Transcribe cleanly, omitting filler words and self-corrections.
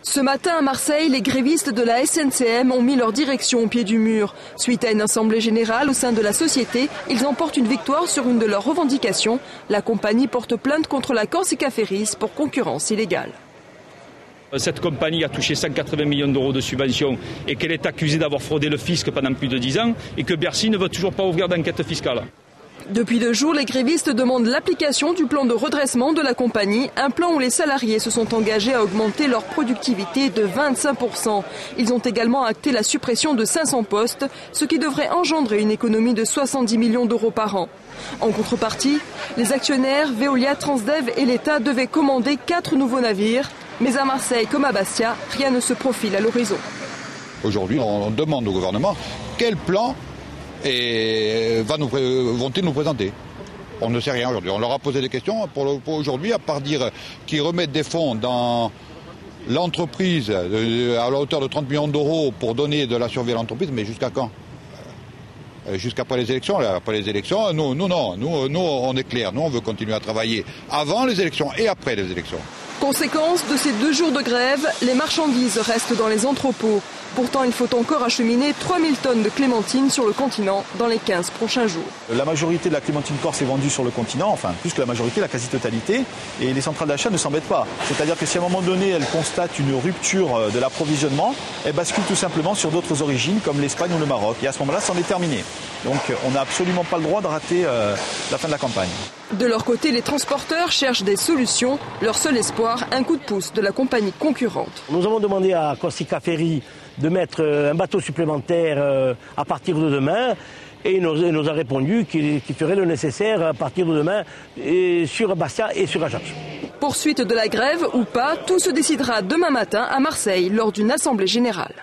Ce matin à Marseille, les grévistes de la SNCM ont mis leur direction au pied du mur. Suite à une assemblée générale au sein de la société, ils emportent une victoire sur une de leurs revendications. La compagnie porte plainte contre la Corsica Ferries pour concurrence illégale. Cette compagnie a touché 180 millions d'euros de subventions et qu'elle est accusée d'avoir fraudé le fisc pendant plus de 10 ans et que Bercy ne veut toujours pas ouvrir d'enquête fiscale. Depuis 2 jours, les grévistes demandent l'application du plan de redressement de la compagnie, un plan où les salariés se sont engagés à augmenter leur productivité de 25%. Ils ont également acté la suppression de 500 postes, ce qui devrait engendrer une économie de 70 millions d'euros par an. En contrepartie, les actionnaires, Veolia, Transdev et l'État devaient commander 4 nouveaux navires. Mais à Marseille comme à Bastia, rien ne se profile à l'horizon. Aujourd'hui, on demande au gouvernement quel plan vont-ils nous présenter. On ne sait rien aujourd'hui. On leur a posé des questions pour aujourd'hui, à part dire qu'ils remettent des fonds dans l'entreprise à la hauteur de 30 millions d'euros pour donner de la survie à l'entreprise, mais jusqu'à quand ? Jusqu'après les élections. Après les élections, nous, on est clair. Nous, on veut continuer à travailler avant les élections et après les élections. Conséquence de ces 2 jours de grève, les marchandises restent dans les entrepôts. Pourtant, il faut encore acheminer 3000 tonnes de clémentines sur le continent dans les 15 prochains jours. La majorité de la clémentine corse est vendue sur le continent, enfin plus que la majorité, la quasi-totalité, et les centrales d'achat ne s'embêtent pas. C'est-à-dire que si à un moment donné, elles constatent une rupture de l'approvisionnement, elles basculent tout simplement sur d'autres origines comme l'Espagne ou le Maroc. Et à ce moment-là, c'en est terminé. Donc on n'a absolument pas le droit de rater la fin de la campagne. De leur côté, les transporteurs cherchent des solutions. Leur seul espoir, un coup de pouce de la compagnie concurrente. Nous avons demandé à Corsica Ferries de mettre un bateau supplémentaire à partir de demain. Et il nous a répondu qu'il ferait le nécessaire à partir de demain sur Bastia et sur Ajaccio. Poursuite de la grève ou pas, tout se décidera demain matin à Marseille lors d'une assemblée générale.